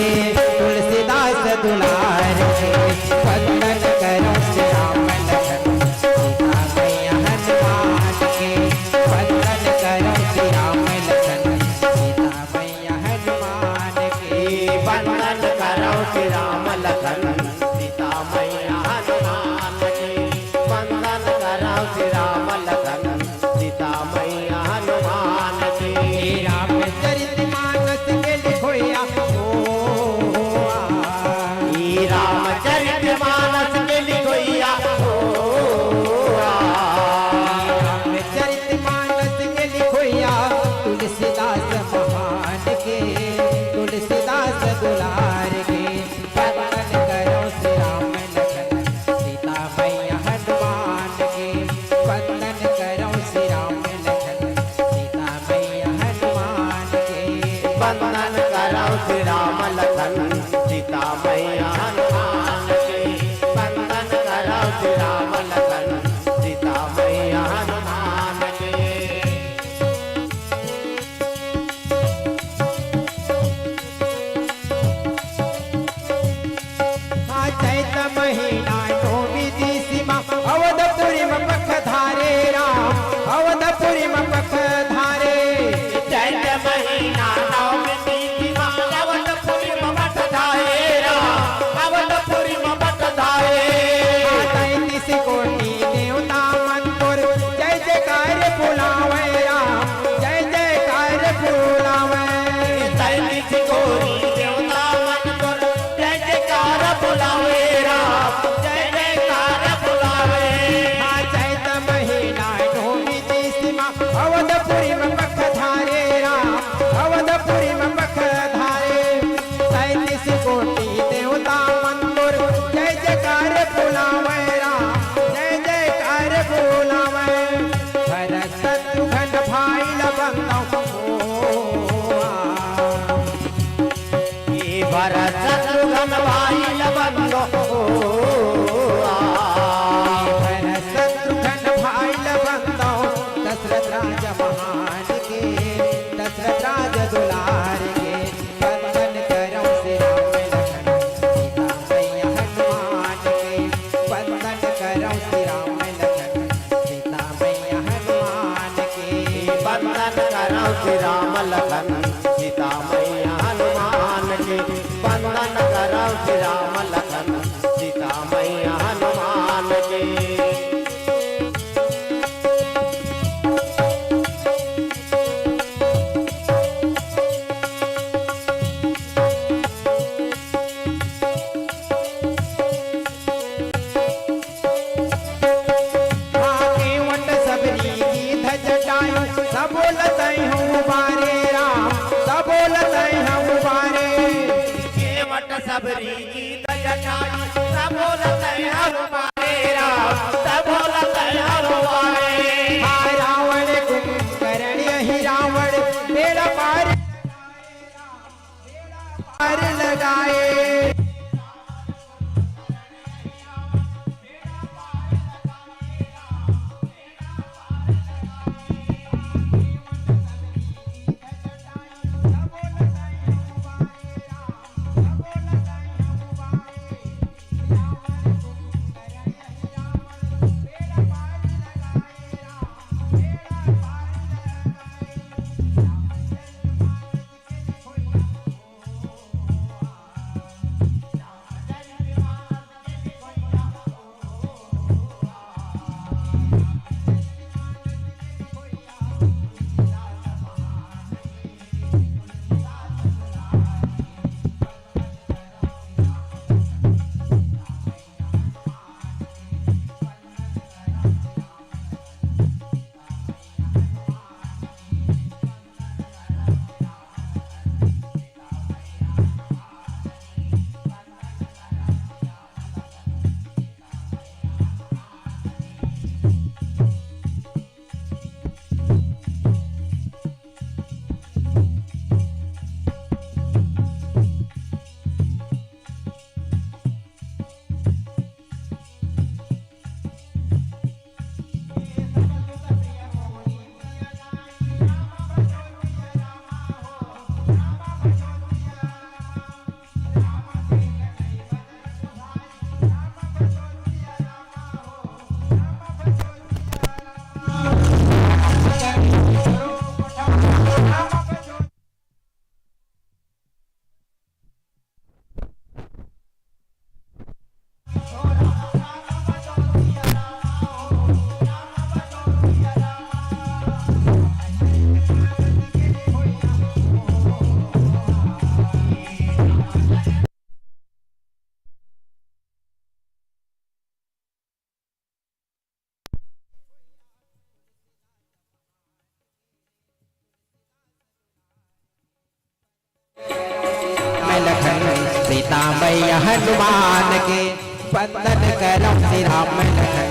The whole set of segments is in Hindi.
के तुलसीदास दुलार के वंदन करो श्री राम लखन सीता मैया हनुमान के वंदन करो श्री राम लखन सीता मैया हनुमान के वंदन करो श्री राम लखन सीता मैया हनुमान के वंदन करो श्री राम लखन सीता मैया हनुमान के रामचरितमानस के लिखोया रामचरितमानस के लिखोया रामचरितमानस के लिखोया तुलसीदास महान के तुलसीदास दुलार के वंदन करो श्री राम लखन सीता मैया हनुमान के वंदन करो श्री राम लखन सीता मैया हनुमान के वंदन करो श्री राम लखन सीता मैया हनुमान के वंदन करो श्री राम लखन सीता मैया हनुमान के चैत महीना नौमी दिसीमा अवधपुरी में पख धारे राम अवधपुरी में पख धारे चैत महीना नवमी तिथि अवधपुरी में पख धारे अवधपुरी में पख धारे 33 कोटि देवता मंतुर जय जयकार बुलावे राम जय जयकार बुलावे 33 कोटि देवता मंतुर जय जयकार बुलावे राम जय जयकार बुलावे चैत महीना नौमी दिसीमा अवधपुरी में पख धारे राम अवधपुरी में पख धारे 33 कोटि देवता मंतुर जय जयकार बुलावे राम जय जयकार बुलावे भरत शत्रुघ्न भाई लबंदो भरत शत्रुघ्न भाई लबंदो भरत शत्रुघ्न भाई लबंदो दशरथ राज महान के दशरथ राज दुलार के वंदन करो श्री राम लखन सीता मैया हनुमान के वंदन करो श्री राम लखन सीता मैया हनुमान के वंदन करो श्री राम लखन सीता मैया हनुमान के वंदन करो श्री राम लखन सीता मैया हनुमान के आके वट सबरी गीत जटायो सबोलत हूँ बारे राम सबोलत हूँ बारे केवट सबरी गीत जटाई सबोलत हमारे राम सबोलत हमारे रावण कुंभकर्ण यही रावण बेड़ा पार लगाए सीता मैया हनुमान के वंदन करो श्री राम लखन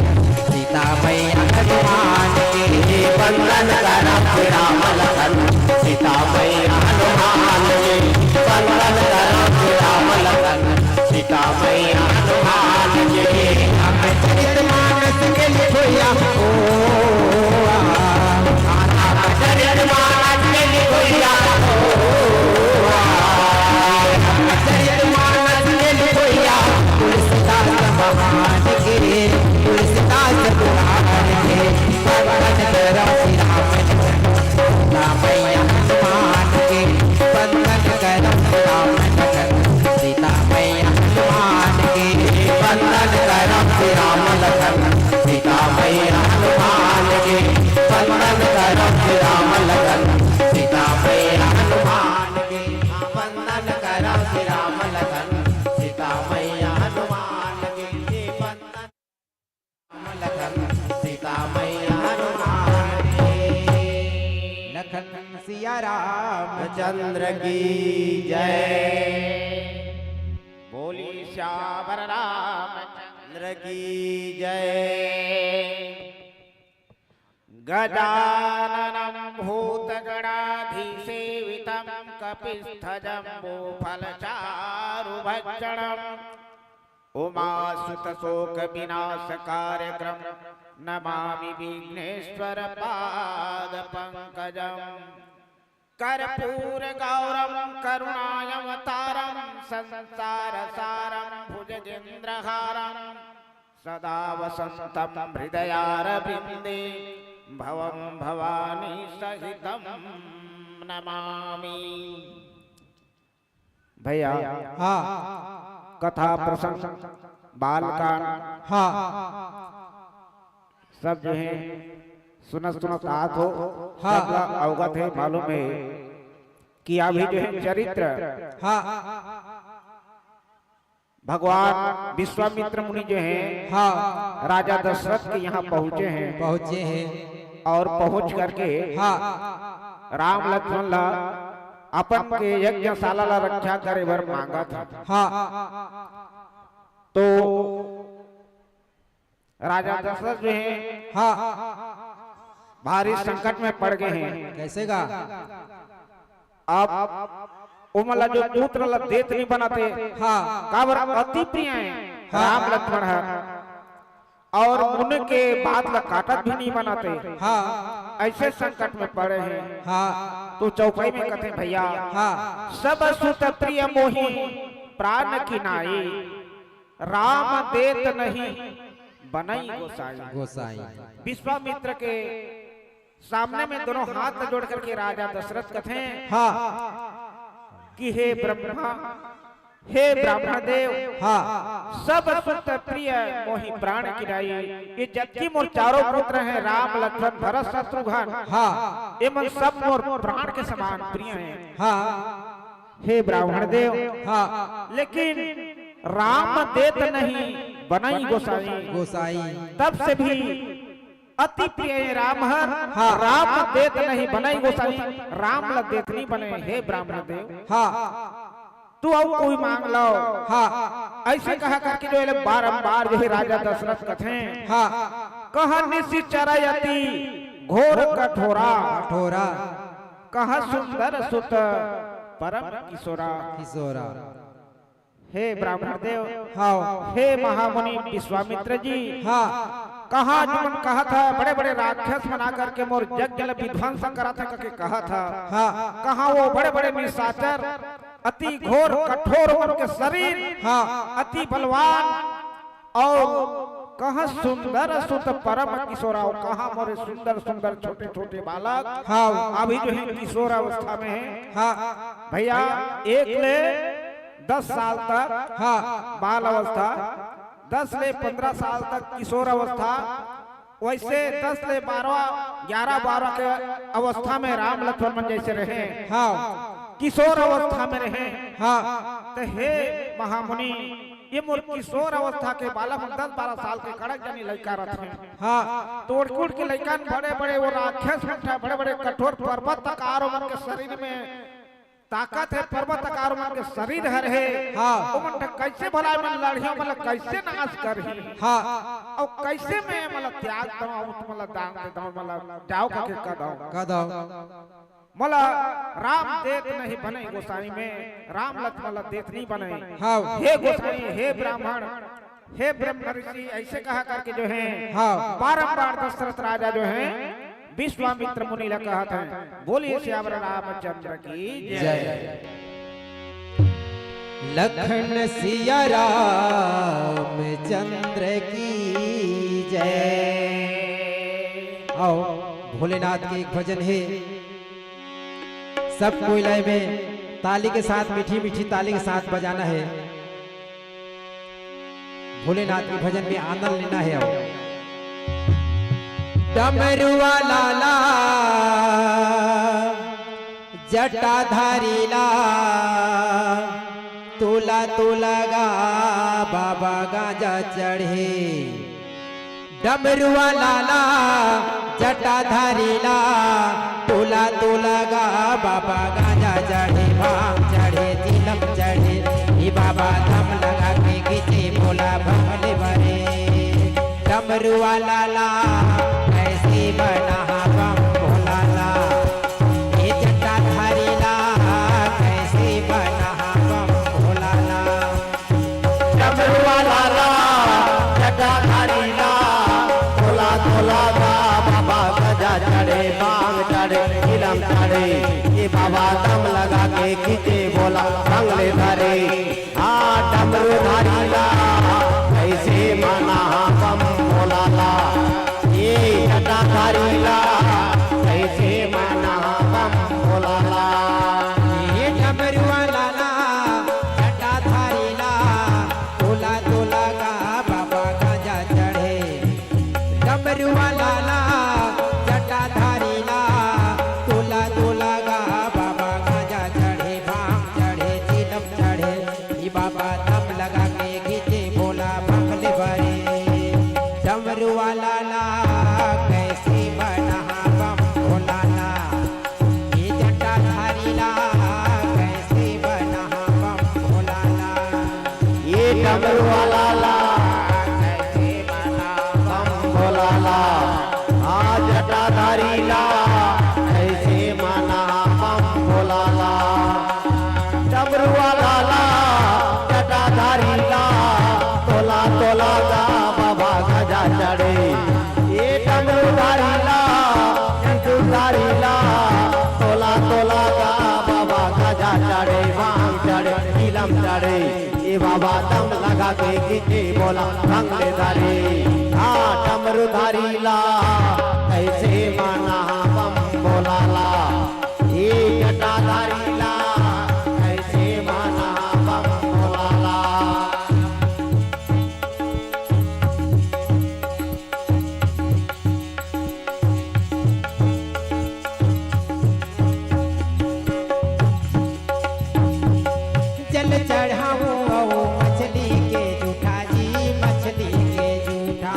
सीता मैया हनुमान के वंदन करो श्री राम लखन सीता मैया हनुमान के वंदन करो श्री राम लखन सीता मैया हनुमान के रामचरितमानस के लिखोया ओ रामचरितमानस के लिखोया रामचरितमानस के लिखोया तुलसीदास महान के तुलसीदास पुराण के वंदन करो श्री राम सीता मैया हनुमान के वंदन करो श्री राम लखन सीता मैया हनुमान के वंदन करो श्री राम लखन सीता मैया हनुमान के वंदन करो श्री राम लखन सीता मैया हनुमान के वंदन करो श्री राम लखन सीता मैया हनुमान के वंदन लखन सीता मैया हनुमान के लखन सिया राम चंद्र की जय बोली श्यावर रामचंद्र की जय गजाननं भूतगणाधिसेवितं कपिस्थजम्बूफलचारुभक्षणम् उमासुतशोकविनाशकार्यक्रम नमामि विघ्नेश्वर पादपङ्कजम् कर्पूरगौरं करुणायवतारं संसारसारं भुजगेन्द्रहारं सदा वसन्तं हृदयारविन्दे भवं भवानी सहितं नमामि। भैया हाँ कथा प्रसंग बालकांड हाँ सब जो है सुनत आत हो हाँ। सब अवगत है मालूम है कि अभी जो है चरित्र हाँ भगवान विश्वामित्र मुनि जो हैं हाँ राजा दशरथ के यहाँ पहुँचे हैं पहुँचे हैं और पहुँच करके हाँ राम लक्ष्मण ला अपन के यज्ञशाला ला रक्षा करे बर मांगा था। हाँ तो राजा दशरथ जो है हाँ भारी संकट में पड़ गए हैं। कैसे गा अब उमला जो पुत्र ला देत नहीं बनाते हाँ काबर अति प्रिय हैं राम लक्ष्मण है और उनके बात ला काटत भी नहीं बनाते हाँ ऐसे संकट में पड़े हैं। हाँ तो चौपाई में कहते भैया हाँ सब सुत प्रिय मोहि प्राण की नाई राम देत नहीं बनई गोसाई। गोसाई विश्वामित्र के सामने में दोनों हाथ जोड़ करके राजा दशरथ कहते हैं हाँ कि हे ब्रह्मा हे ब्राह्मण देव हाँ सब सुत प्रिय मोहि प्राण की नाई ये जबकि मोर चारों पुत्र हैं राम लक्ष्मण भरत शत्रुघ्न हाँ ये मन सब मोर प्राण के समान प्रिय हैं। हाँ हे ब्राह्मण देव हाँ लेकिन राम देत नहीं बनई गोसाई गोसाई तब से भी अति प्रिय राम हर हाँ। राम देत नहीं बनई गोसाई राम ला देत नहीं बने। हे ब्राह्मण देव हाँ तू अब कोई मांग लो। हाँ ऐसे कहा करके जो है बारंबार जो है राजा दशरथ कथे हाँ कहा निशि चरयति घोर कठोरा कठोरा कहा सुंदर सुत परम किशोरा। किशोरा हे ब्राह्मण देव हाँ हे महामुनि विश्वामित्र जी हाँ कहा जुमन कहा था बड़े बड़े राक्षस बना करके मोर यज्ञ विध्वंस करा था करके कहा था हाँ कहा वो बड़े बड़े निशाचर अति घोर कठोर उनके शरीर हाँ अति बलवान और कहा सुंदर सुत परम किशोरा कहा मोरे सुंदर सुंदर छोटे छोटे बालक हाँ अभी जो है किशोर अवस्था में है। हाँ भैया एक ले 10 साल तक हाँ बाल अवस्था 10 ले 15 साल तक किशोर अवस्था वैसे 10 ले 11-12 के अवस्था में राम लक्ष्मण जैसे रहे हाँ किशोर अवस्था में रहे। हाँ तो हे महामुनि ये मोर किशोर अवस्था के बालक 10-12 साल के कड़क जानी लड़का रहते हाँ तोड़कुड़ के लड़कन बड़े बड़े वो राक्षस बड़े बड़े कठोर पर्वत तक आरो मन के शरीर में ताकत है पर्वत आकार मन के शरीर हर है हाँ। ओ मन कैसे भला मन लड़ियों मतलब कैसे नाश करही हाँ और कैसे मैं मतलब त्याग दऊं मतलब दान दे दऊं मतलब जाओ का दऊं कदम मतलब राम देत नहीं बने गोसाई में राम लक्ष्मण देत नहीं बने हाँ। हे गोसाई हे ब्राह्मण हे ब्रह्म ऋषि ऐसे कहा करके जो है हाँ। बारंबार दशरथ राजा जो है विश्वामित्र मुनि ने कहा था बोलिए श्यावर रामचंद्र की जय। लखन सिया रामचंद्र की जय। आओ भोलेनाथ के एक भजन है, सब कोई लय में ताली के साथ मीठी मीठी ताली के साथ बजाना है। भोलेनाथ के भजन में आनंद लेना है। आओ डमरुआ लाला जटाधारी ला तुला तुला गा बाबा गाजा चढ़े। डमरुआ लाला जटाधारी ला तुला तुला गा बाबा गाजा चढ़े। भांग चढ़े चिलम चढ़े ये बाबा दम लगा के खींचे भोला भमले भरे। डमरुआ लाला कैसे बना बम भोला ला ये जटाधारी ला कैसे बना बम भोला ला। डमरुआ लाला जटाधारी ला तोला तोला गा बाबा गजा चढ़े बांग चढ़े इलम चढ़े ये बाबा दम लगा के खींचे बोला बंगले धरे। हाँ डमरुधारी ला कैसे माना बम भोला ला ये जटाधारी ला कैसे माना बम भोला ला। ये डमरुआ लाला जटाधारी ला तोला तोला गा बाबा गाजा चढ़े। डमरुआ लाला जटाधारी ला तोला तोला गा बाबा गाजा चढ़े। भांग चढ़े चिलम चढ़े ये बाबा दम लगा के खींचे भोला भंगले भरे। डमरुआ लाला कैसे बना बम भोला ला ये जटाधारी ला कैसे बना बम भोला ला। ये डमरुआ लाला कैसे बना बम भोला ला। हाँ जटाधारी ला कैसे माना बम भोला ला। डमरुआ लाला जटाधारी ला तोला तोला गा बाबा गजा चढ़े। ये डमरुधारी ला जटाधारी ला तोला तोला गा बाबा गजा चढ़े भांग चढ़े इलम चढ़े ये बाबा दम लगा के खींचे बोला बंगले धरे। हाँ डमरुधारी ला कैसे माना बम भोला ला ये जटाधारी ला कैसे माना बम भोला ला। जल चढ़ाओ मछली के जूठा जी मछली के जूठा।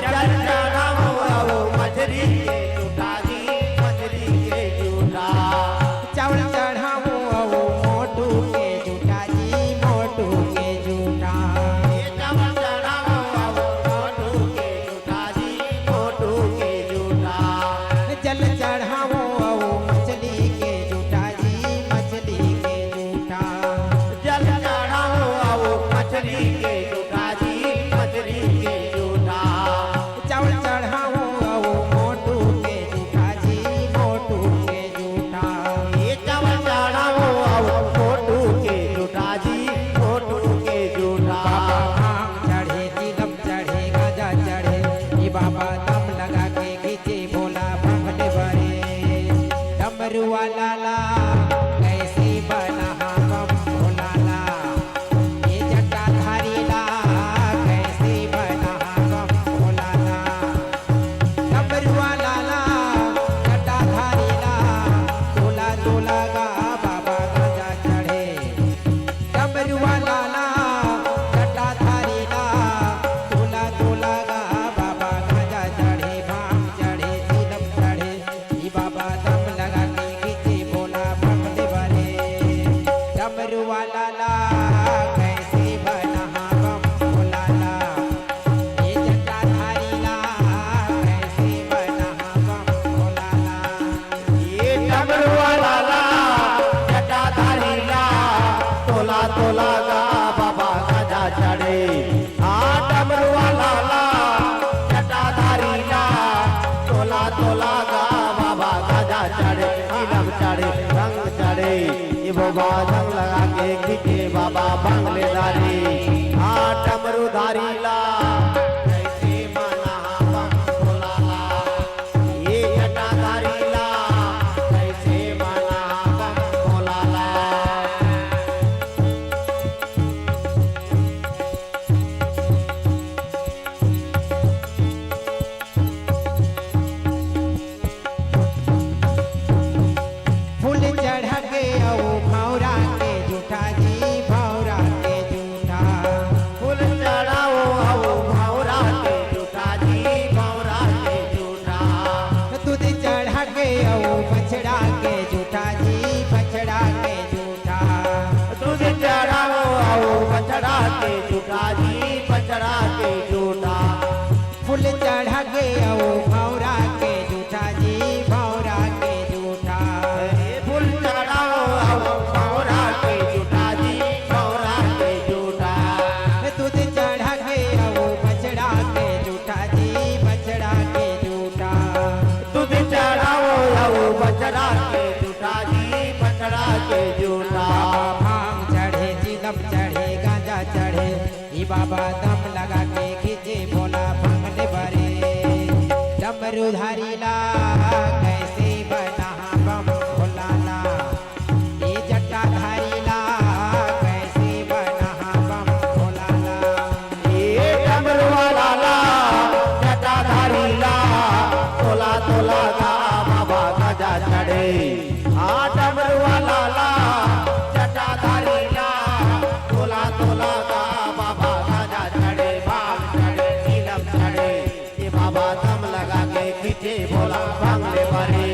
जल चढ़ाओ बारे आ डमरूधारी ला कैसे मना बम भोलाला ये जटाधारी ला कैसे मना बम भोलाला फूल चढ़ा के आओ भौरा के जूठा जी भौरा के जूठा फूल चढ़ाओ आओ भौरा के जूठा जी भौरा के जूठा दूध चढ़ा के आओ बछड़ा के जूठा जी बछड़ा के जूठा दूध चढ़ाओ आओ बछड़ा के जूठा जी बछड़ा के जूठा फूल चढ़ा के आओ भौरा के जूठा जी भौरा के जूठा फूल चढ़ाओ आओ भौरा के जूठा जी भौरा के जूठा दूध चढ़ा के आओ बछड़ा के जूठा जी बछड़ा के जूठा दूध चढ़ाओ आओ बछड़ा के जूठा जी बछड़ा के जूठा भांग चढ़े चिलम चढ़े गांजा चढ़े ई बाबा दम लगा के खींचे बोला भंगने भरे डमरूधारी ला कैसे बना बम भोलाला ये जटाधारी ला कैसे बना बम भोलाला ये डमरू वाला ला जटाधारी ला तोला तोला का बाबा गजा चढ़े आ डमरू वाला ला जटाधारी ला तोला तोला का बाबा गजा चढ़े भाग चढ़े नीलम चढ़े ये बाबा दम लगा के खींचे बोला भांगले भरे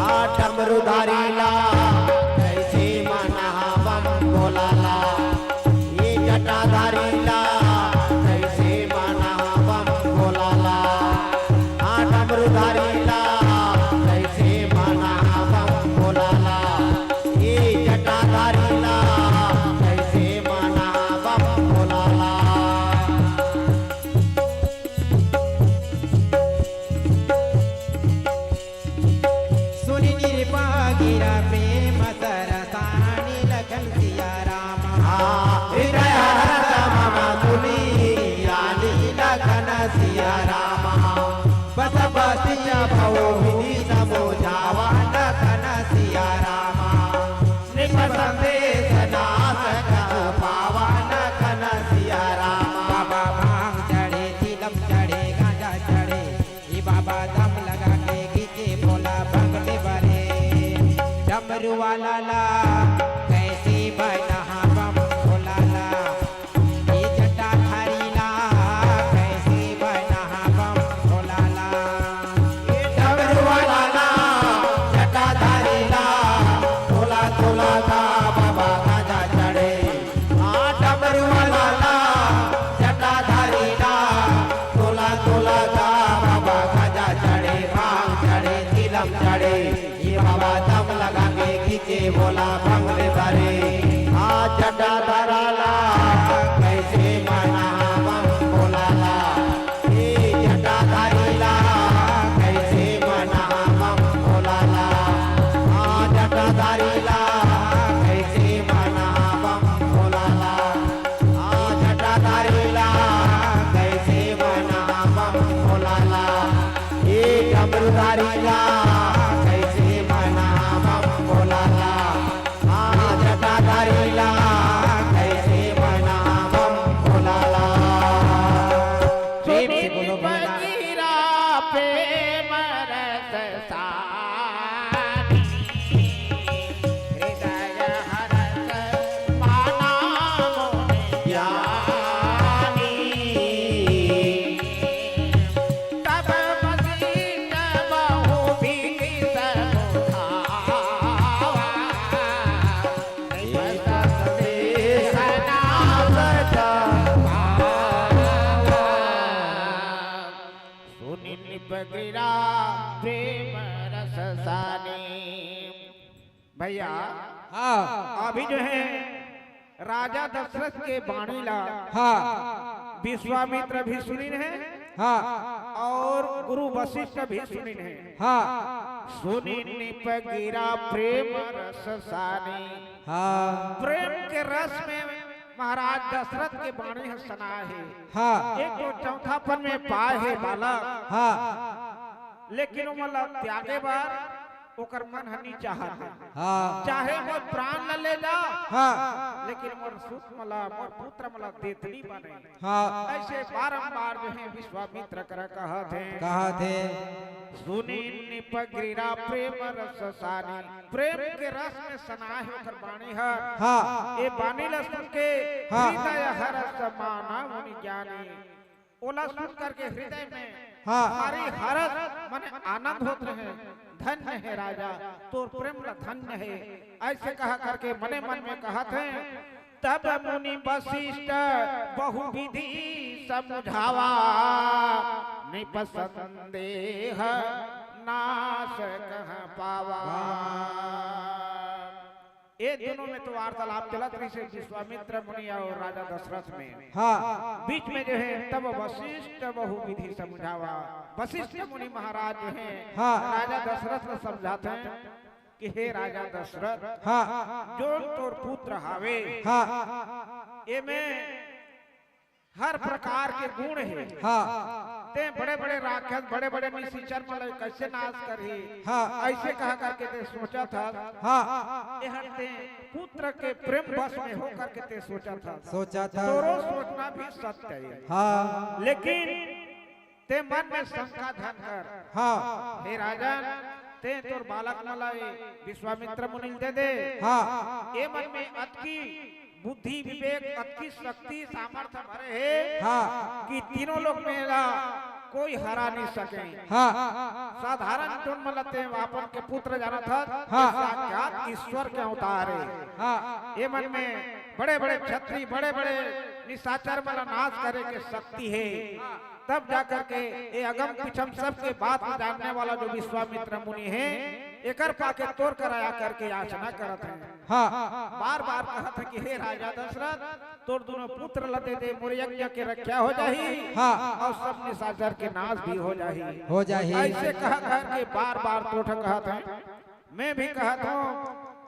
आ डमरूधारी ला कैसे मना बम भोलाला ये जटाधारी ला कैसे मना बम भोलाला आ डमरूधारी ला कैसे मना बम भोलाला ये जटाधारी ला कैसे मना बम भोलाला सुनी निरपा गिरा प्रेम सरसानी लखन सिया राम हृदय हरत मम तुली यानी लखन सिया राम बस बसिया भवो विधि समोझावा लखन सिया राम निप संदेश नासक पावा लखन सिया राम बाबा भांग चढ़े चिलम चढ़े गांजा चढ़े ये बाबा दम लगा के खींचे बोला भंगने भरे डमरू वाला ला कैसे बना बम भोलाला ये जटाधारी ला कैसे बना बम भोलाला ये डमरू वाला ला जटाधारी ला तोला तोला का बाबा गजा चढ़े आ डमरू वाला ला जटाधारी ला तोला तोला का बाबा गजा चढ़े भांग चढ़े तिलम चढ़े ये बाबा दम लगा के खींचे बोला भंगले भरे आ जटाधारा ला कैसे मना बम भोलाला ये जटाधारी ला कैसे मना बम भोलाला आ जटाधारी ला कैसे मना बम भोलाला आ जटाधारी ला कैसे मना बम भोलाला ये डमरूधारी ला कैसे मना बम भोलाला आ जटाधारी ला कैसे मना बम भोलाला प्रेम से बोलो भोला बगीरा प्रेम रस सानी हृदय हरत माना मोहे ज्ञानी तब मसीह बहु भीगी समुझावा ये संदेश नासक सुनी बगिरा प्रेम रस सानी। भैया हाँ अभी जो है राजा दशरथ के बाणी ला हाँ विश्वामित्र भी सुनिन है हाँ और गुरु वशिष्ठ भी सुनिन है। हाँ सुनी पगिरा प्रेम रस सानी। हाँ प्रेम के रस में महाराज दशरथ के बाणी है सना है। हाँ एक तो चौथापन में पाए है बालक, हाँ लेकिन वो मतलब त्यागे बार ओकर मन हनी चाहत है। हाँ चाहे मोर प्राण न ले जा, हाँ लेकिन मोर सुत मला मोर पुत्र मला देतनी बने। हाँ ऐसे बारंबार जो है विश्वामित्र कर कहत है। कहा थे सुनी निपग्रीरा प्रेम रस सानी, प्रेम के रस में सनाह होकर बाणी है। हाँ ये बानी ल सुन के हाँ। हृदय हरस माना मुनि ज्ञानी, ओला सुन करके हृदय में हाँ। हमारी हरस माने आनंद होते हैं। धन्य है राजा तो प्रेम ल धन्य है, ऐसे कहा करके मने मन में कहत है। तब मुनि वशिष्ठ बहुविधि समझावा, निपसंदेह नाश कह पावा। ये दोनों में तो वार्तालाप चलत रही से विश्वामित्र मुनि और राजा दशरथ में। हाँ बीच में जो है तब वशिष्ठ बहुविधि समझावा, वशिष्ठ मुनि महाराज जो है हाँ। राजा दशरथ को समझाते हैं कि हे राजा दशरथ, हाँ जो तोर पुत्र हावे हाँ ये में हर प्रकार के गुण है। हाँ ते बड़े बड़े राक्षस बड़े बड़े निशाचर मतलब कैसे नाश करी। हाँ। ऐसे कहा करके ते सोचा था। हाँ ये हरते पुत्र के प्रेम बस में होकर के ते सोचा था। सोचा था तोरो सोचना भी सत्य है, हाँ लेकिन ते मन में शंका धन कर। हाँ हे राजन, ते तोर बालक मलाई विश्वामित्र मुनि दे दे। हाँ ये मन में अतकी बुद्धि विवेक अतकी शक्ति सामर्थ्य भरे है हाँ कि तीनों लोग मेरा कोई हरा नहीं सके। हाँ साधारण तुम मलते आपन के पुत्र जाना था, हाँ। साक्षात ईश्वर के अवतार है। हाँ ये मन में बड़े बड़े क्षत्रिय बड़े बड़े निशाचर मला नाश करे के शक्ति है। तब जाकर के ये अगम पिछम सब के बात में जानने वाला जो विश्वामित्र मुनि है, एकर पाके तोड़ कराया करके याचना करत है। हाँ बार बार कहत है कि हे राजा दशरथ, तोर दोनों पुत्र लते दे मोर यज्ञ के रक्षा हो जाही। हाँ। और सब निशाचर के नाश भी हो जाही। हो जाही। ऐसे कह के बार बार तोड़ कहत है। मैं भी कहत हूँ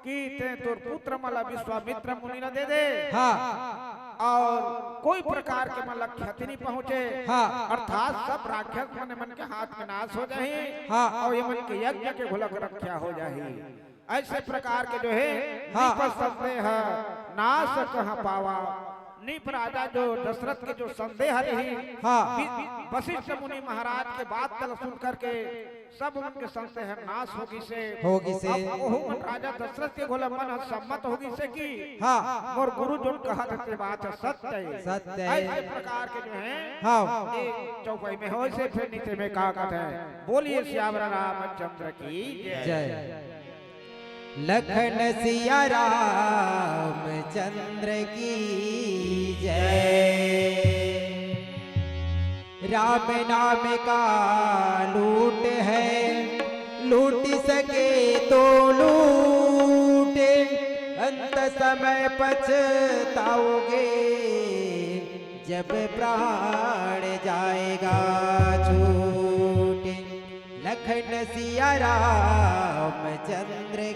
कि ते तोर पुत्र मला विश्वामित्र मुनि न दे दे। हाँ और कोई प्रकार के मतलब क्षति नहीं पहुँचे। हाँ। अर्थात सब राक्षस मन मन के हाथ में नाश हो जाए। हाँ। और ये मन के यज्ञ के घोलक रक्षा हो जाए। ऐसे प्रकार के जो है हाँ। संदेह नाश कहाँ पावा। निप राजा जो दशरथ के जो संदेह रही, हाँ। वशिष्ठ मुनि महाराज के बात तल सुन करके सब उनके संदेह नाश होगी से राजा दशरथ के घोला मन सम्मत होगी से की। हाँ और गुरु जो कहा देते बात है सत्य है। सत्य है। ऐसे प्रकार के जो है हाँ एक चौपाई में हो से फिर नीचे में कहा कहते हैं। बोलिए श्यावर रामचंद्र की जय। लखन सिया रामचंद्र की जय। राम नाम का लूट है, लूट सके तो लूटे, अंत समय पछताओगे जब प्राण जाएगा छूटे। लखन सिया रामचंद्र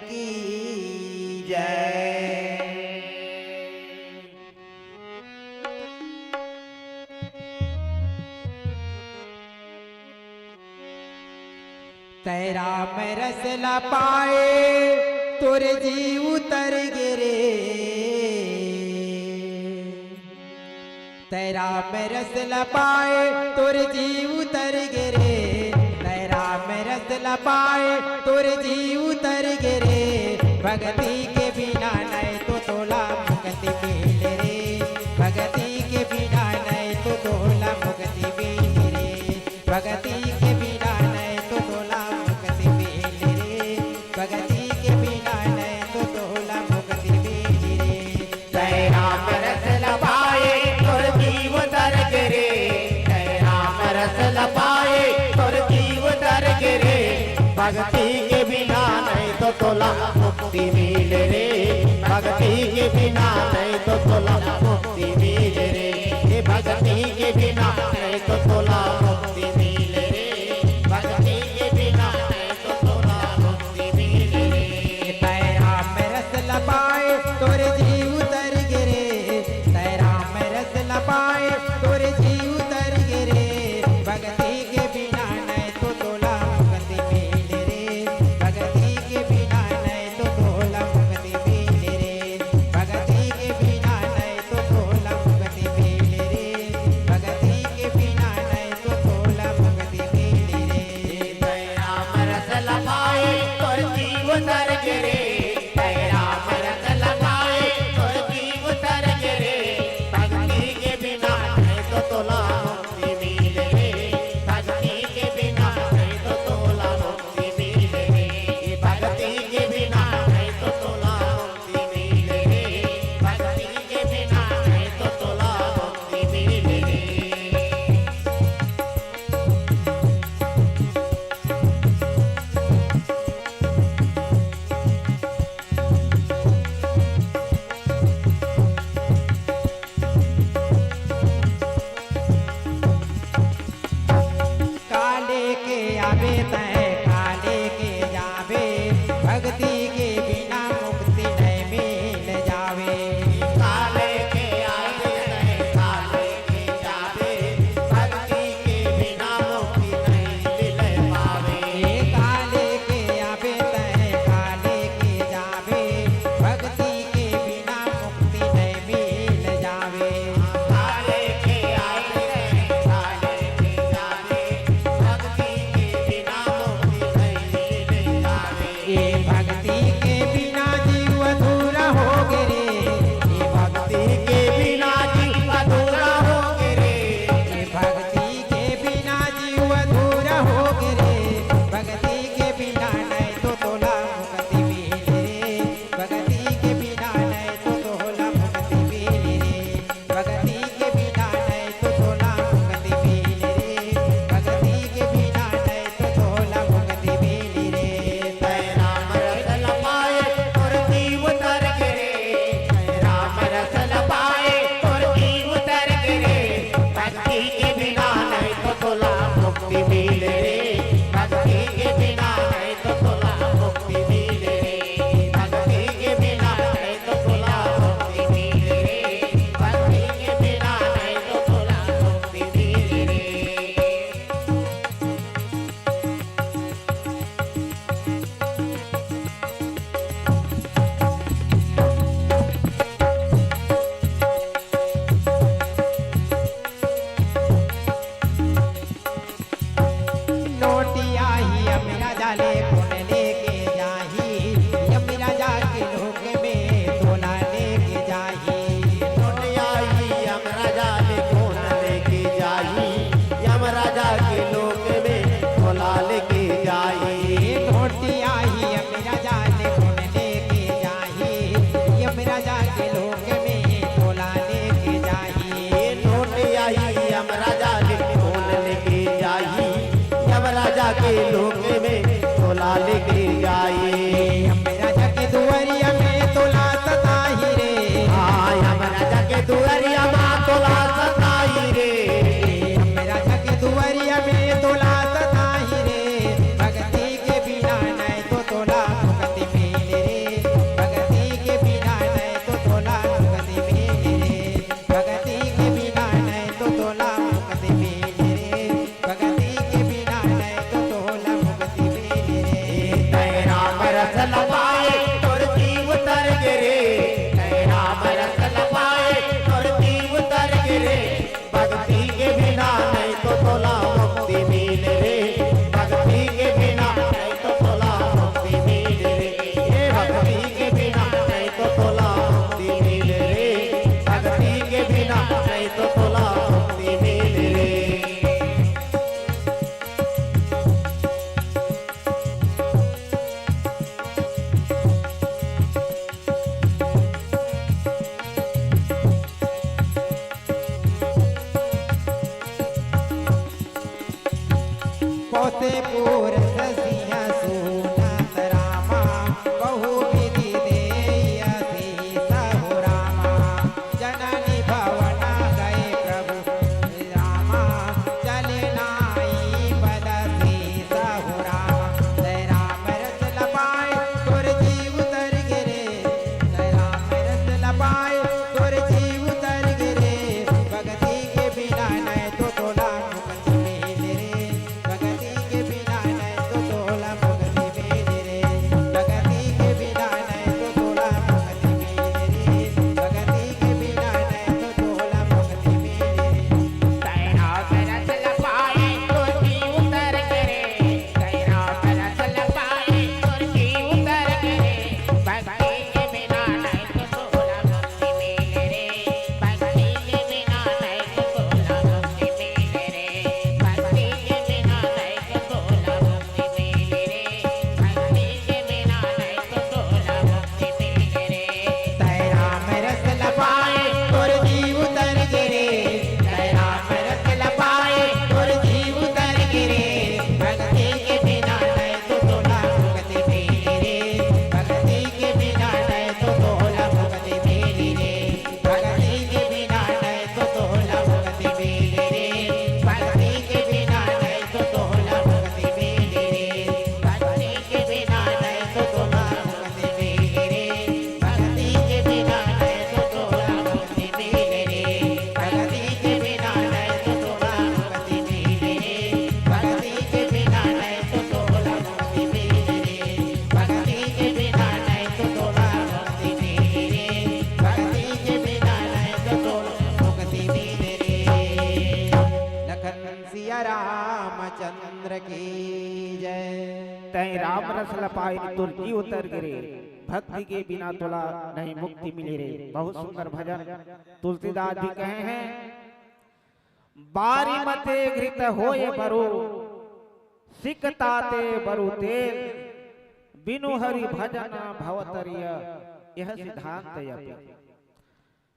की जय। तेरा में रस ला पाए तुर जी उतर गिरे। तेरा में रस ला पाए तुर जी उतर गिरे। तेरा में रस ला पाए तुर जी उतर गिरे। भगती के बिना नहीं तो तोला मुक्ति मिल रे। भगती के बिना नहीं तो तोला मुक्ति मिल रे। भगती के बिना नहीं तो तोला मुक्ति मिल रे। भगती के बिना नहीं तो तोला मुक्ति मिल रे। तेरा रस लपाए तोर जीव दर गिरे। तेरा रस लपाए तोर जीव दर गिरे। भक्ति के बिना नहीं तो तोला मुक्ति मिल रे। फतेहपुर सिंह सुनत रामा बहु विधि देय शीस हो रामा जननी भवन गए प्रभु रामा चले नाई पद शीस हो रामा जय राम रस लपाए तुर जीव तर गिरे जय राम रस लपाए तुर जीव तर गिरे भगति के बिना नहीं तो तोला मुक्ति मिले रे भगति के बिना नहीं तो तोला मुक्ति मिले रे भगति के बिना नहीं तो तोला मुक्ति मिले रे भगति के बिना नहीं तो तोला मुक्ति मिले रे तेरा रस लपाए तुर जीव तर गिरे तेरा रस लपाए तुर जीव तर गिरे भक्ति के बिना नहीं तो तोला मुक्ति मिले रे भक्ति के बिना नहीं तो तोला मुक्ति मिले रे भक्ति के बिना नहीं तो तोला मुक्ति मिले रे भक्ति के बिना नहीं तो तोला मुक्ति मिले रे जय राम रस लपाए तुर जीव तर गिरे जय राम रस लपाए तुर जीव तर गिरे भक्ति के बिना नहीं तो तोला मुक्ति मिले रे भक्ति के बिना नहीं तो तोला मुक्ति मिले रे भक्ति के बिना नहीं तो तोला मुक्ति मिले रे भक्ति के बिना नहीं तो तोला मुक्ति मिले रे भक्ति के बिना नहीं तो तोला मुक्ति मिले रे भक्ति के बिना नहीं तो तोला मुक्ति मिले रे भक्ति के बिना नहीं तो तोला मुक्ति मिले रे भक्ति के बिना नहीं तो तोला मुक्ति मिले रे भक्ति के बिना नहीं तो तोला मुक्ति मिले रे भक्ति के बिना नहीं तो तोला मुक्ति मिले रे लखन सिया रामचंद्र की जय तय राम रस लपाए तुर जीव उतर गिरे भक्ति के बिना तोला नहीं मुक्ति मिले रे। बहुत सुंदर भजन तुलसीदास जी कहे हैं। बारी मते घृत होए बरु सिकताते बरु तेल बिनु हरि भजन भवतरिय यह सिद्धांत यपि।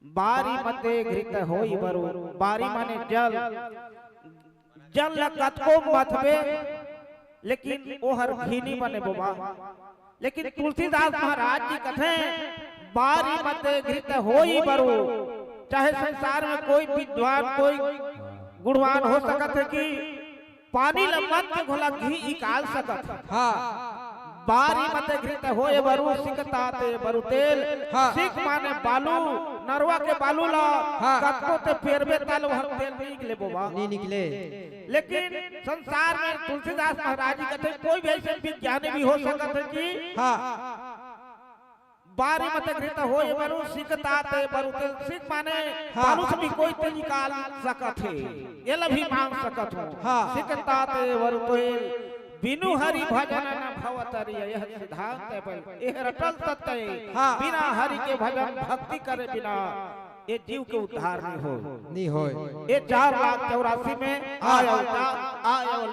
बारी मते घृत होई बरु बारी माने जल जल कतको मथबे लेकिन ओहर घीनी बने बोबा। लेकिन तुलसीदास महाराज जी कथे बारी मते घृत होई बरु। चाहे संसार में कोई विद्वान कोई गुणवान हो सकत है कि पानी लमत के घोला घी निकाल सकत है। हाँ बारी मते घृत होए बरु सिकताते बरु तेल। सिक माने बालू नरवा के बालू ला कतको ते फेरबे तल वह तेल नहीं निकले बोबा नहीं निकले। लेकिन संसार में तुलसीदास महाराज जी कहते कोई भी ऐसे विज्ञानी भी हो सकत है कि बारी मत घृत होए बरु सिकताते बरु तेल। सिक माने बालू से भी कोई तेल निकाल सकत है ये ला भी मांग सकत हो। सिकताते बरु तेल बिनु हरि भजन न भवतरिय यह सिद्धांत है। यह रटल तत्व है। बिना हरि के भजन भक्ति करे बिना ये जीव के उद्धार नहीं हो। ये 4,84,000 में आयो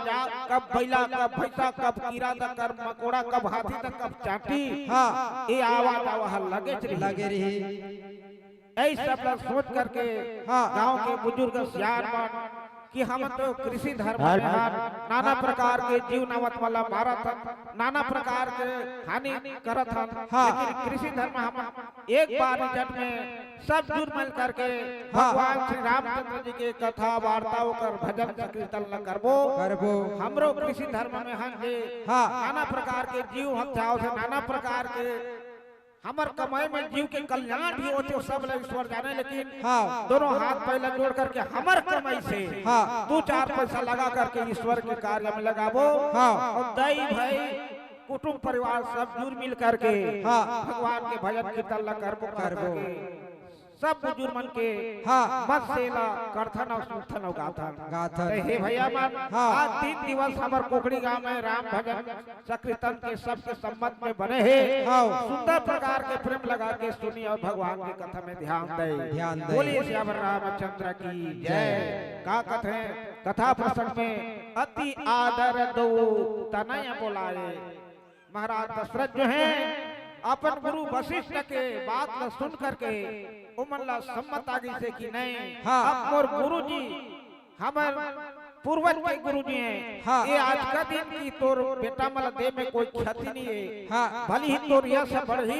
जा कब बैला कब भैंसा कब कीड़ा तक कर मकोड़ा कब हाथी तक कब चाटी ये आवाज आवाज लगे रही। ऐसा सब सोच करके गांव के बुजुर्ग सियार कि हम तो कृषि धर्म में नाना प्रकार के जीव नावत वाला मारत नाना प्रकार के हानि करत हन। लेकिन कृषि धर्म हम एक बार जट में सब जुड़ मिल करके भगवान श्री रामचंद्र जी के कथा वार्ताओं कर भजन कीर्तन न करबो हमरो कृषि धर्म में हम जे नाना प्रकार के जीव हत्याओं से नाना प्रकार के हमार कमाई में जीव के कल्याण भी होते सब लोग ईश्वर जाने। लेकिन दोनों हाथ पहले जोड़ करके हमार कमाई से 2-4 पैसा लगा करके ईश्वर के कार्य में लगाबो और दई भाई कुटुंब परिवार सब जुड़ मिल करके भगवान के भजन कीर्तन करबो सब बुजुर्ग मन के मत सेला करथन और सुथन और गाथन। हे भैया मन आज 3 दिवस हमार कोकड़ी गांव में राम भजन सकीर्तन के सबके सम्मत में बने हैं। सुंदर प्रकार के प्रेम लगा के सुनी और भगवान की कथा में ध्यान दे। बोलिए श्यावर रामचंद्र की जय। का कथे कथा प्रसंग में अति आदर दो तनय बोलाए। महाराज दशरथ जो है अपन गुरु वशिष्ठ के बात ला सुन करके उमन ला सम्मत आगे से कि नहीं अब मोर गुरु जी हमर पूर्वज के गुरु जी हैं। हाँ। ये आज का दिन की तोर बेटा मला दे में कोई क्षति नहीं है। हाँ। भली ही तोर यह सब बढ़ी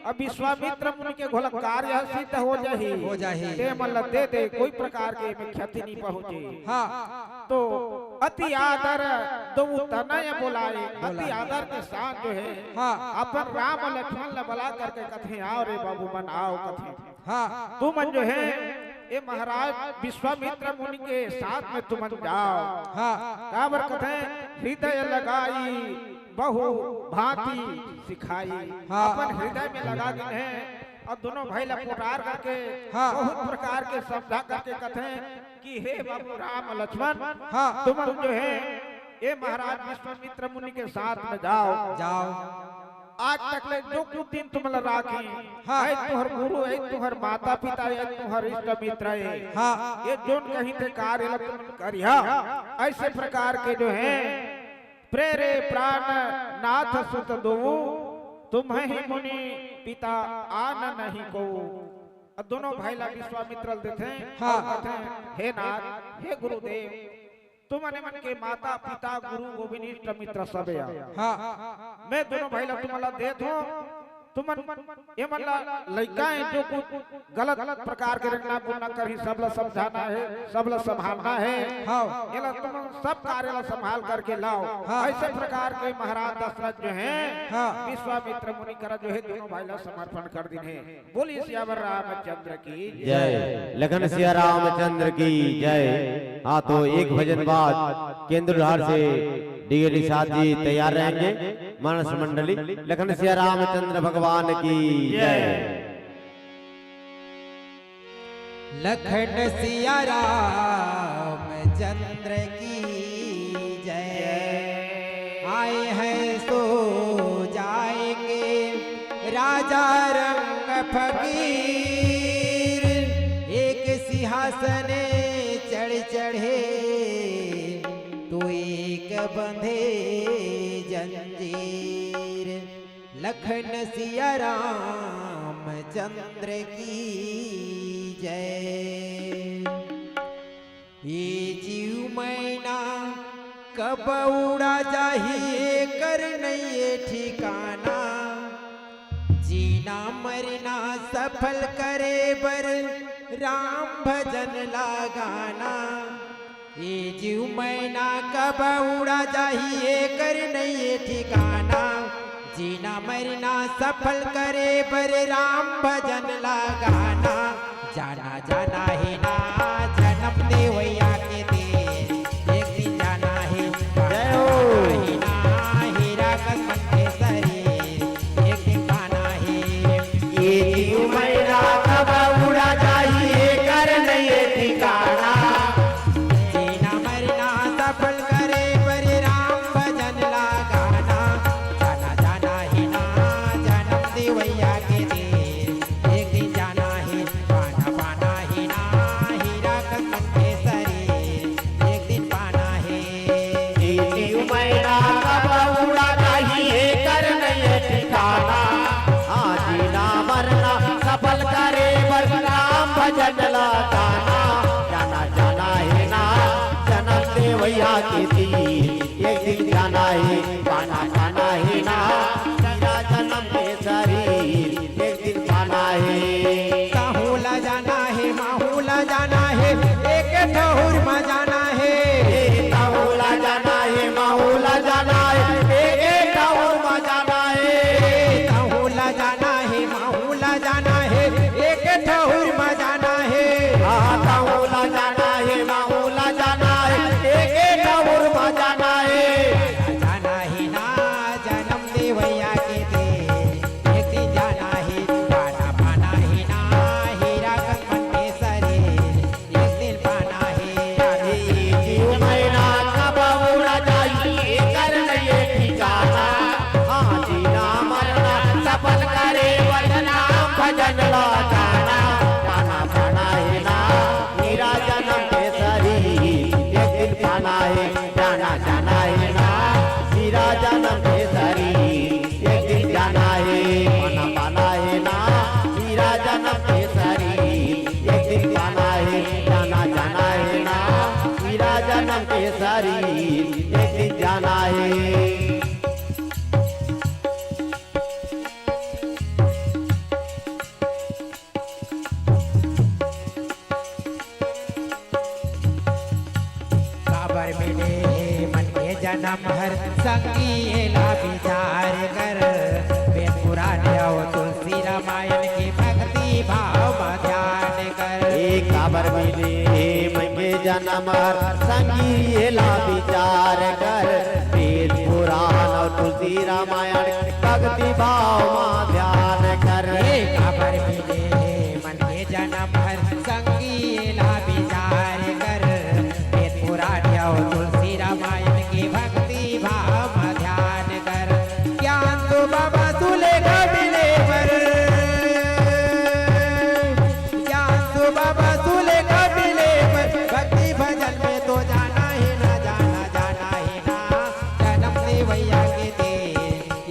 अब विश्वामित्र मुनि के घोल कार्य सिद्ध हो जाही ते मला दे कोई प्रकार के में क्षति नहीं पहुंचे। हाँ। तो अति आदर दो तनय बोलाए, अति आदर के साथ जो है हाँ। अपन राम लक्ष्मण ला बुला करके कथे आओ रे बाबू मन आओ कथे। हाँ। तुम जो है ये महाराज विश्वामित्र मुनि के साथ में तुम जाओ। हाँ। काबर कथे हृदय लगाई बहु भांति सिखाई। हाँ। अपन हृदय में लगा के है और दोनों भाई ला पुकार करके हाँ। बहुत प्रकार के समझा करके कथे कि हे बाबू राम लक्ष्मण हाँ। तुम जो है ये महाराज विश्वामित्र मुनि के साथ में जाओ। आज तक ले जो कुछ दिन तुम राखी हाँ। है तुहर गुरु है तुहर माता पिता है तुहर इष्ट मित्र है। हाँ। ये जोन कहीं थे कार्य तुम करिया ऐसे प्रकार के जो है प्रेरे प्राण नाथ सुत दो तुम्हें ही मुनि पिता आन नहीं को। अब दोनों भाई ला विश्वामित्र देते हाँ। हे नाथ हे गुरुदेव तुमने मन के माता पिता गुरु गोविंद मित्र सब हाँ। मैं दोनों भाई ला तुम्हारा दे दो तुम ये मतलब लड़का है जो कुछ गलत प्रकार के रखना बोलना कहीं सब ला समझाना है सब ला संभालना है। हाँ। ये ला तुम सब कार्य ला संभाल करके लाओ। हाँ। ऐसे प्रकार के महाराज दशरथ जो है हाँ। विश्वामित्र मुनि करा जो है दोनों भाई ला समर्पण कर दी है। बोलिए सियावर रामचंद्र की जय, लखन सिया रामचंद्र की जय। हाँ तो एक भजन बाद केंद्रधार से डीएडी साथ जी तैयार रहेंगे। मानस मंडली लखन सिया रामचंद्र भगवान की जय। लखन सिया रामचंद्र की जय। आए हैं सो जाएंगे राजा रंग फकीर। एक सिंहासन चढ़े तो एक बंधे जंजीर। लखन सिया रामचंद्र की जय। ये जीव मैना कब उड़ा चाहिए कर नहीं ठिकाना। जीना मरना सफल करे बर राम भजन लगाना। ये जीव मैना कब उड़ा चाहिए कर नहीं ठिकाना। जीना मरना सफल करे बर राम भजन लगाना। जाना जाना ही ना जन्म देवैया के दे एक दिन जाना ही ना हीरा कसम के सरे एक दिन पाना ही। ये जीव मैना कब उड़ा चाहिए कर नहीं ठिकाना। जीना मरना सफल करे बर राम भजन लगाना। जाना जाना ही ना जन्म देवैया के दे एक दिन जाना ही पाना पाना ही ना हीरा कसम के सरे एक दिन पाना है। ये जीव मैना कब उड़ा चाहिए कर नहीं ठिकाना। हाँ जीना मरना सफल करे बर राम भजन लगाना। जाना जाना है ना जन्म देवैया की तीर एक दिन जाना है पाना पाना है ना तेरा जन्म के शरीर एक दिन पाना है। साहूला जाना है माहूला जाना है एक ठहुर में जाना है। ताहुला जाना है माहुला जाना है एक टाउर में जाना है। साहूला जाना है माहूला जाना है एक ठहुर में जाना है। ताहुला जाना है माहुला जाना है एक टाउर में जाना है। जाना ही ना जन्म देवैया के दे एक दिन जाना ही पाना पाना ही ना हीरा कसम के सरे एक दिन शरीर एक दिन जाना है। काबर मिले मन के जन्म हर संगी ला विचार कर, वेद पुराण और तुलसी रामायण की भक्ति भाव में ध्यान कर। एक काबर मिले मन के जन्म हर संगी ला विचार कर, वेद पुराण और तुलसी रामायण भक्ति भाव में ध्यान कर। एक काबर मिले मन के जन्म हर संगी ला विचार कर, वेद पुराण और तुलसी रामायण की भक्ति भाव में ध्यान कर। ज्ञान तो बाबा सुलेगा मिले पर, ज्ञान तो बाबा सुलेगा मिले पर, भक्ति भजन में तो जाना ही ना, जाना जाना ही ना। जन्म दे भैया के दे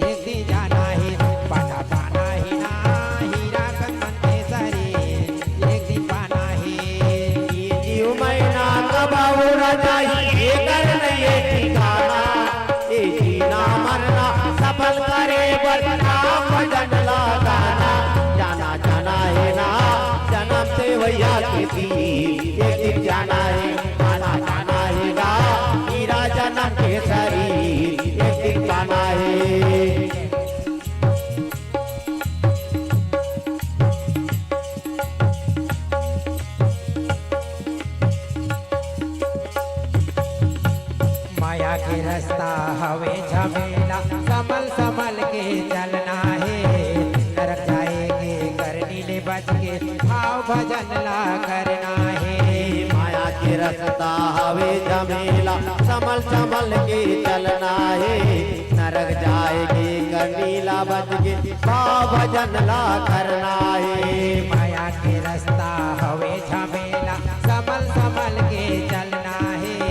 एक दिन जाना ही, पाना पाना ही ना। हीरा कंगन के शरीर एक दिन पाना ही। ये जीव महीना कबाऊ न जाही कर नहीं ठिकाना, ये जीना मरना सफल करे बरना भजन लगाना। जाना जाना है ना जन्म से भैया के तीर एक दिन जाना है, पाना पाना है गा हीरा जन्म के शरीर एक दिन पाना है। माया के रास्ता हवे झमेला, संभल संभल के चलना है। नरक जाएंगे करनी ले बच के, भाव भजन ला करना है। माया के रास्ता हवे झमेला, संभल संभल के चलना है। नरक जाएगी करनीला बच के, भाव भजन ला करना है। माया के रास्ता हवे झमेला, संभल संभल के चलना है।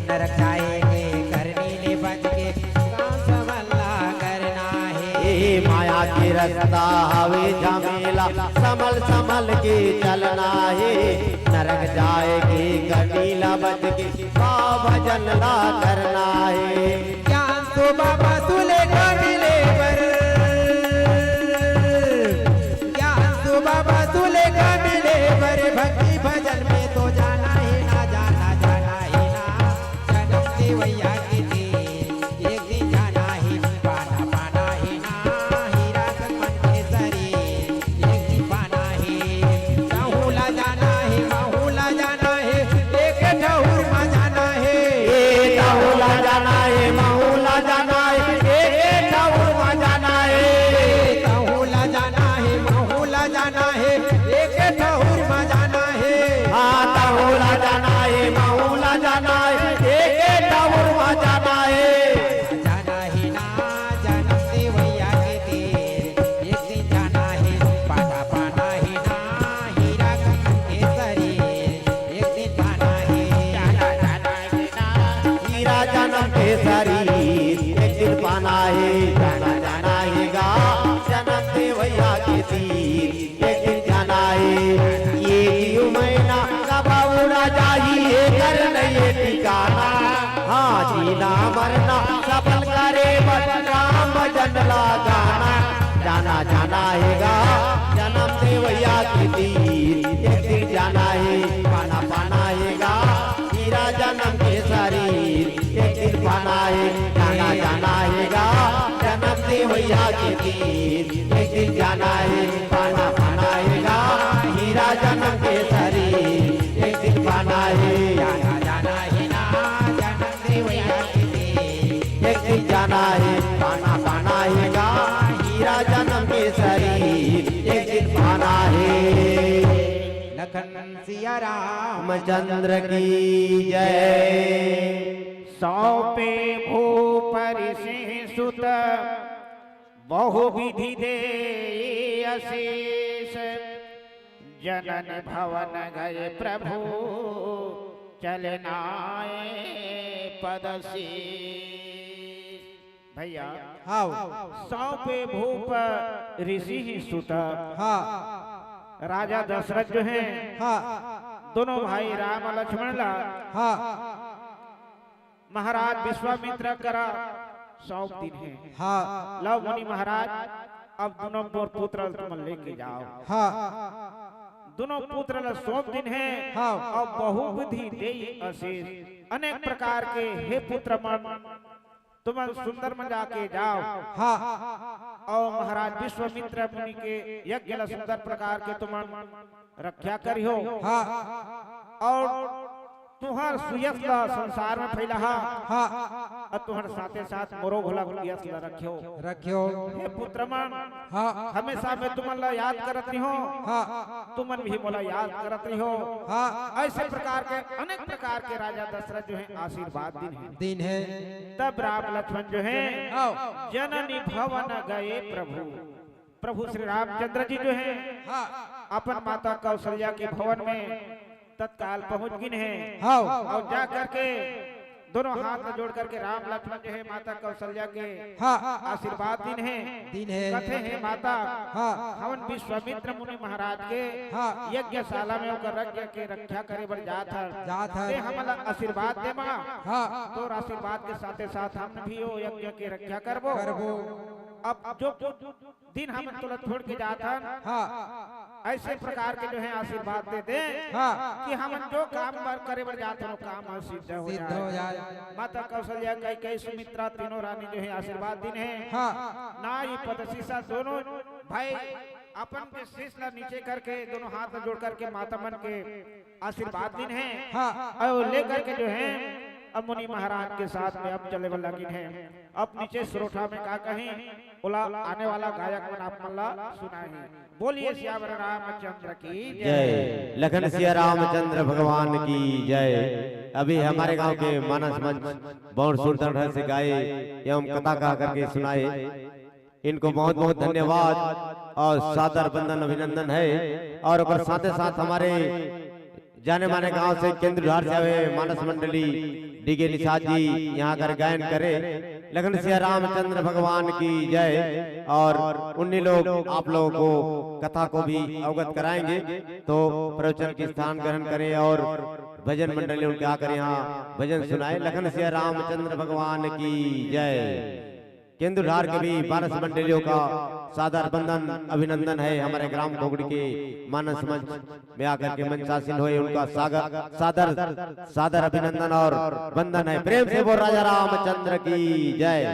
नरक जाएंगे करनी ले बच के, भाव संभल ला करना है। ए माया के रास्ता हवे झमेला, संभल संभल के चलना है। नरक जाएगी करनीला बच के, भाव भजन ला करना है। ज्ञान तो बाबा सुलेगा मिले पर, ज्ञान तो बाबा सुलेगा मिले पर, भक्ति भजन में तो जाना ही ना, जाना जाना ही ना। जन्म से भैया के दिन एक दिन जाना ही, पाना पाना ही ना। हीरा कंगन के शरीर एक दिन पाना ही। माहूला जाना है, माहूला जाना है, एक ठहुर में जाना है। ए टाहुला जाना है, माहूला जाना है, एक टाहुर में जाना है। माहूला जाना है, माहूला जाना है, एक ठहुर में जाना है। हाँ टाहुला जाना है, माहूला जाना है, एक टाहुर में जाना है। जाना ही ना जन्म से भैया के दिन एक दिन जाना है, पाना पाना ही ना। हीरा कंगन के शरीर एक दिन पाना है। जाना जाना ही ना, हीरा जन्म के शरीर एक दिन पाना है। जाना जाना है गा जन्म से भैया के तीर एक दिन जाना है। ये जीव महीना कबाऊ न जाही कर नहीं ठिकाना, हाँ जीना मरना सफल करे बरना भजन लगाना। जाना जाना है गा जन्म से भैया के तीर एक दिन जाना है। पाना पाना है गा हीरा जन्म के शरीर एक दिन पाना है। जाना जाना है गा जन्म से भैया के तीर एक दिन जाना है। पाना पाना है गा हीरा जन्म के शरीर एक दिन पाना है। जाना जाना ही ना जन्म से भैया के दिन एक दिन जाना है। पाना पाना है गा हीरा जन्म के शरीर एक दिन पाना है। लखन सिया राम रामचंद्र की जय। सौंपे भूपर सिंह सुत, बहुविधि दे आशीष। जनन भवन गए प्रभु, चलनाए पदशीष। भैया हाँ सौंपे भूप ऋषि ही सुत, हाँ राजा दशरथ जो हैं हाँ दोनों भाई राम और लक्ष्मण ला हाँ महाराज विश्वामित्र करा 100 दिन है। हाँ लव मुनि महाराज अब दोनों पुत्र तुम लेके जाओ। हाँ दोनों पुत्र 100 दिन है। हाँ। और बहुविधि देई अशेष अनेक प्रकार के हे पुत्र मन तुम सुंदर में जाके जाओ। हाँ और महाराज विश्वामित्र मुनि के यज्ञ सुंदर प्रकार के तुम रक्षा करियो। हाँ और तुहर सुयस संसार में फैला हाँ और तुहर साथे साथ मोरो भोला यश रखियो। रखियो। हे पुत्र मन हाँ हमेशा मैं तुमला याद करत रही हो। हाँ तुमन भी मोला याद करत रही हो। हाँ ऐसे प्रकार के अनेक प्रकार के राजा दशरथ जो है आशीर्वाद दिन है। तब राम लक्ष्मण जो है आओ। जननी भवन गए प्रभु। प्रभु श्री रामचंद्र जी जो है हाँ अपन माता कौशल्या के भवन में तत्काल पहुंच गए हैं। हाँ और जा करके दोनों हाथ में जोड़ करके राम लक्ष्मण जो है माता कौशल्या के हाँ आशीर्वाद दिन है। कथे है माता हाँ हवन विश्वामित्र मुनि महाराज के हाँ यज्ञशाला में होकर यज्ञ के रक्षा करे बर जात जात है। हमला आशीर्वाद दे मां। हाँ तो आशीर्वाद के साथे साथ हम भी हो यज्ञ के रक्षा करबो। अब जो दिन हम तुला छोड़ के जाता हाँ ऐसे प्रकार के जो है आशीर्वाद दे दे हाँ कि हम जो काम बार करे बर जाते हो काम सिद्ध हो जाए। माता कौशल्या कई सुमित्रा तीनों रानी जो है आशीर्वाद दिन है। हाँ नाई पदशीसा दोनों भाई अपन के शीश ला नीचे करके दोनों हाथ में जोड़ करके माता मन के आशीर्वाद दिन है। हाँ और लेकर के जो है अब मुनि महाराज के साथ में अब चले वाला गिन है। अब नीचे सुरोठा में का कहीं बोला आने वाला गायक मन आप मल्ला सुनाए। बोलिए श्यावर रामचंद्र की जय। लखन सिया रामचंद्र भगवान की जय। अभी हमारे गांव के मानस मंच बहुत सुंदर ढंग से गाए एवं कथा कहा करके सुनाए। इनको बहुत बहुत धन्यवाद और सादर बंदन अभिनंदन है। और साथ साथ हमारे जाने माने गांव से केंद्र से आए मानस मंडली डीके निषाद जी यहाँ कर गायन करे। लखन सिया रामचंद्र भगवान की जय। और उन्हीं लोग आप लोगों को कथा को भी अवगत कराएंगे। तो प्रवचन की स्थान ग्रहण करें और भजन मंडली उनके आकर यहाँ भजन सुनाए। लखन सिया रामचंद्र भगवान की जय। केंदुधार के भी मानस मंडलियों का सादर बंदन अभिनंदन है। हमारे ग्राम कोगड़ी के मानस मंच में आकर के मंचासीन हुए उनका सादर अभिनंदन और बंदन है। प्रेम से बोल राजा रामचंद्र की जय।